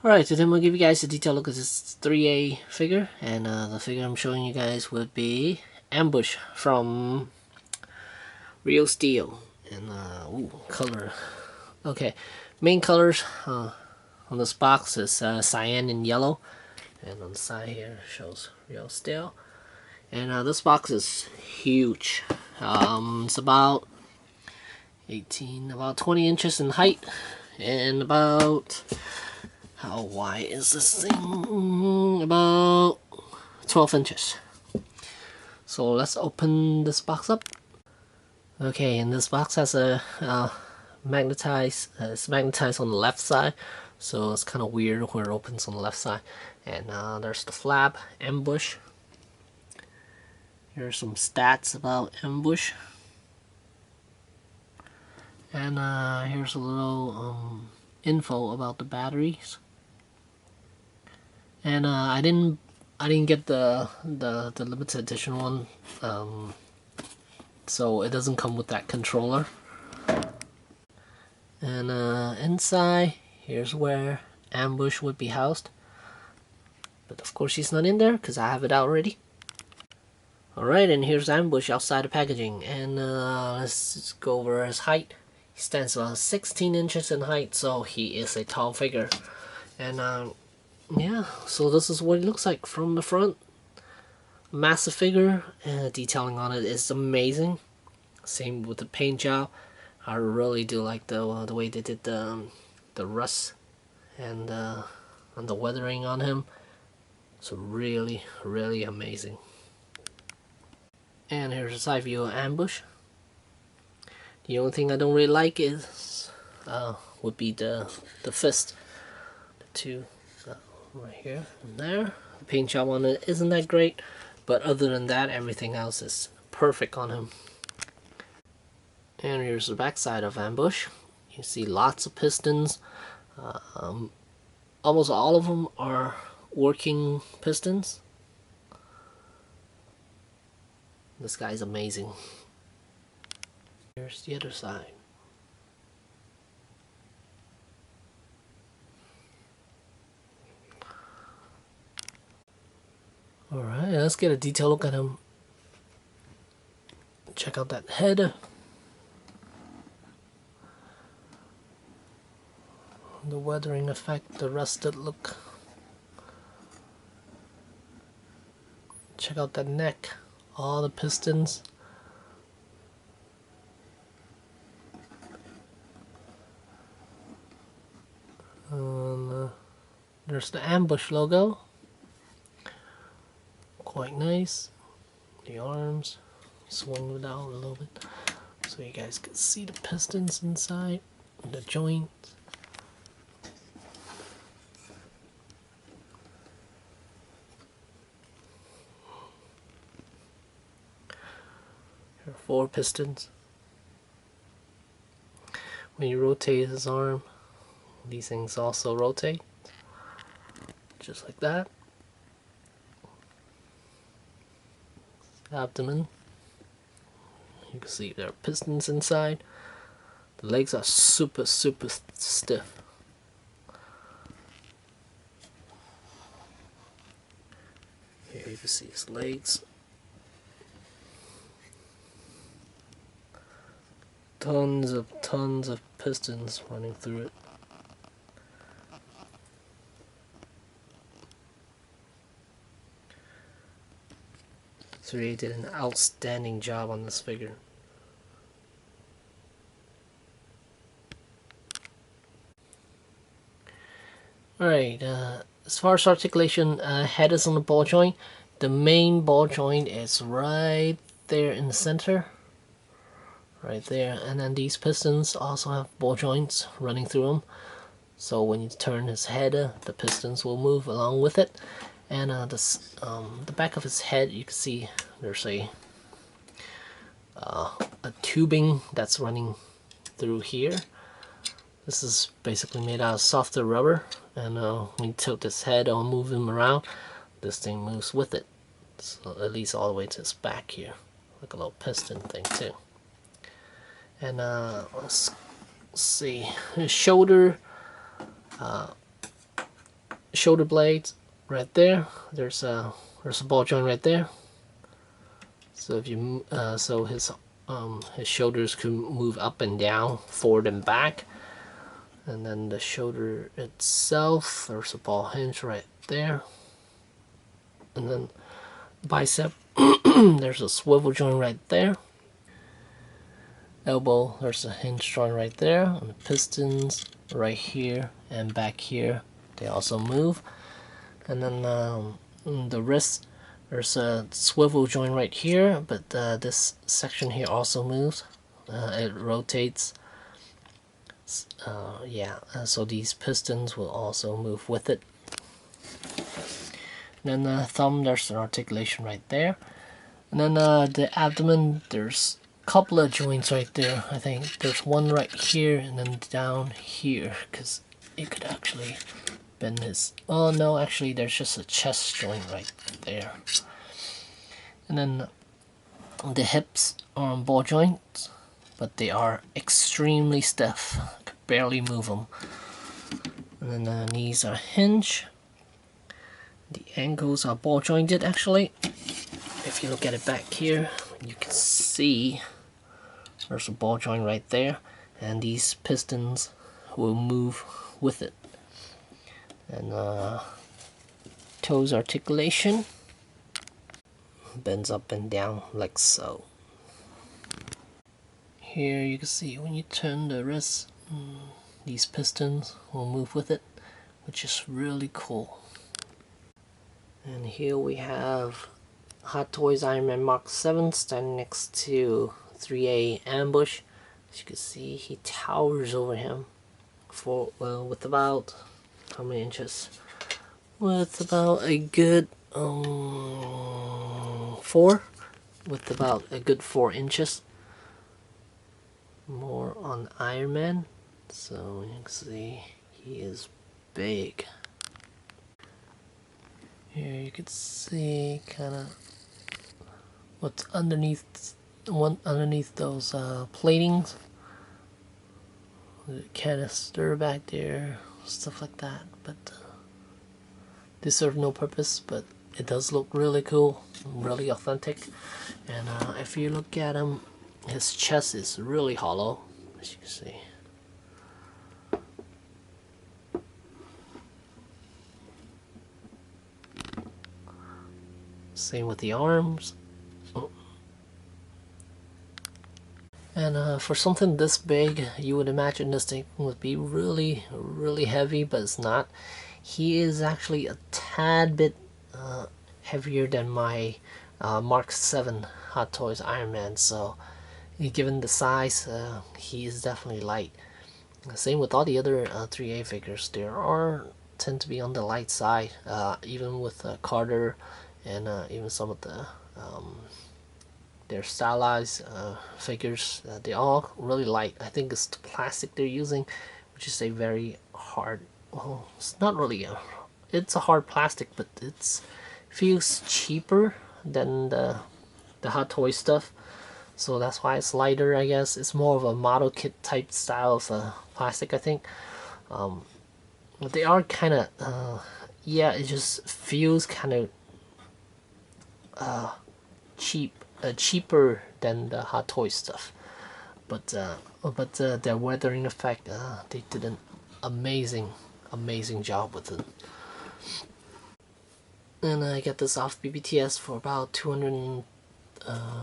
Alright, today I'm going to give you guys a detailed look at this Threea figure, and the figure I'm showing you guys would be Ambush from Real Steel. And, color. Okay, main colors on this box is cyan and yellow, and on the side here shows Real Steel. And this box is huge. It's about 20 inches in height, and about... how wide is this thing? About 12 inches. So let's open this box up. Okay, and this box has a it's magnetized on the left side, so it's kind of weird where it opens on the left side. And there's the flap, Ambush. Here's some stats about Ambush. And here's a little info about the batteries. And I didn't get the limited edition one, so it doesn't come with that controller. And inside, here's where Ambush would be housed, but of course he's not in there because I have it out already. Alright, and here's Ambush outside the packaging, and let's just go over his height. He stands about 16 inches in height, so he is a tall figure. And yeah, so this is what it looks like from the front. Massive figure, and the detailing on it is amazing. Same with the paint job. I really do like the way they did the rust and the weathering on him. So really amazing. And here's a side view of Ambush. The only thing I don't really like is would be the fist, the two. Right here and there. The paint job on it isn't that great, but other than that, everything else is perfect on him. And here's the back side of Ambush. You see lots of pistons. Almost all of them are working pistons. This guy's amazing. Here's the other side. Alright, let's get a detailed look at him. Check out that head. The weathering effect, the rusted look. Check out that neck, all the pistons. And there's the Ambush logo. Quite nice. The arms swung it out a little bit so you guys can see the pistons inside, the joints. There are 4 pistons. When you rotate his arm, these things also rotate, just like that. Abdomen, you can see there are pistons inside. The legs are super stiff. Here you can see his legs. Tons of pistons running through it. Threea did an outstanding job on this figure. Alright, as far as articulation, head is on the ball joint. The main ball joint is right there in the center. Right there. And then these pistons also have ball joints running through them. So when you turn his head, the pistons will move along with it. And the back of his head, you can see there's a tubing that's running through here. This is basically made out of softer rubber, and when you tilt his head or move him around, this thing moves with it. So at least all the way to his back here, like a little piston thing too. And let's see, his shoulder shoulder blades right there. There's a ball joint right there. So if you so his shoulders can move up and down, forward and back. And then the shoulder itself, there's a ball hinge right there. And then bicep, there's a swivel joint right there. Elbow, there's a hinge joint right there. And the pistons right here and back here, they also move. And then the wrist, there's a swivel joint right here, but this section here also moves. It rotates. So these pistons will also move with it. And then the thumb, there's an articulation right there. And then the abdomen, there's a couple of joints right there. I think there's one right here and then down here, because it could actually bend his... Oh no, actually there's just a chest joint right there. And then the hips are on ball joints, but they are extremely stiff. I could barely move them. And then the knees are hinged. The ankles are ball jointed actually. If you look at it back here, you can see there's a ball joint right there, and these pistons will move with it. And toes articulation bends up and down like so. Here you can see when you turn the wrist, these pistons will move with it, which is really cool. And here we have Hot Toys Iron Man Mark 7 standing next to Threea Ambush. As you can see, he towers over him with about, how many inches? With about a good 4 inches. More on Iron Man, so you can see he is big. Here you can see kind of what's underneath those platings. The canister back there, stuff like that. But they serve no purpose, but it does look really cool, really authentic. And if you look at him, his chest is really hollow, as you can see. Same with the arms. And for something this big, you would imagine this thing would be really, really heavy, but it's not. He is actually a tad bit heavier than my Mark 7 Hot Toys Iron Man, so given the size, he is definitely light. Same with all the other 3A figures. They tend to be on the light side, even with Carter and even some of the their stylized figures. They all really light. I think it's the plastic they're using, which is a very hard. Well, it's not really it's a hard plastic, but it feels cheaper than the Hot Toy stuff. So that's why it's lighter, I guess. It's more of a model kit type style of plastic, I think. But they are kind of, yeah, it just feels kind of cheaper than the Hot Toy stuff. But their weathering effect, they did an amazing job with it. And I got this off BBTS for about 200.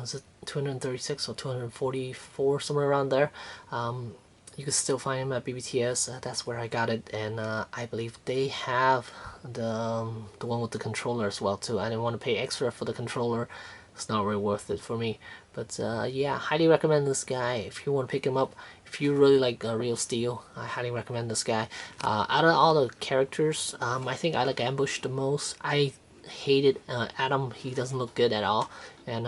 Is it 236 or 244, somewhere around there. You can still find them at BBTS. That's where I got it, and I believe they have the one with the controller as well too. I didn't want to pay extra for the controller. It's not really worth it for me. But yeah, highly recommend this guy if you want to pick him up. If you really like Real Steel, I highly recommend this guy. Out of all the characters, I think I like Ambush the most. I hated Adam. He doesn't look good at all, and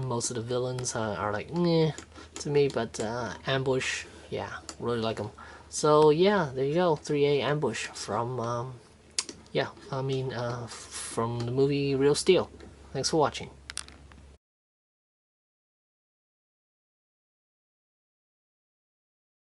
most of the villains are like meh to me, but Ambush, yeah, really like him. So yeah, there you go, 3A Ambush from from the movie Real Steel. Thanks for watching.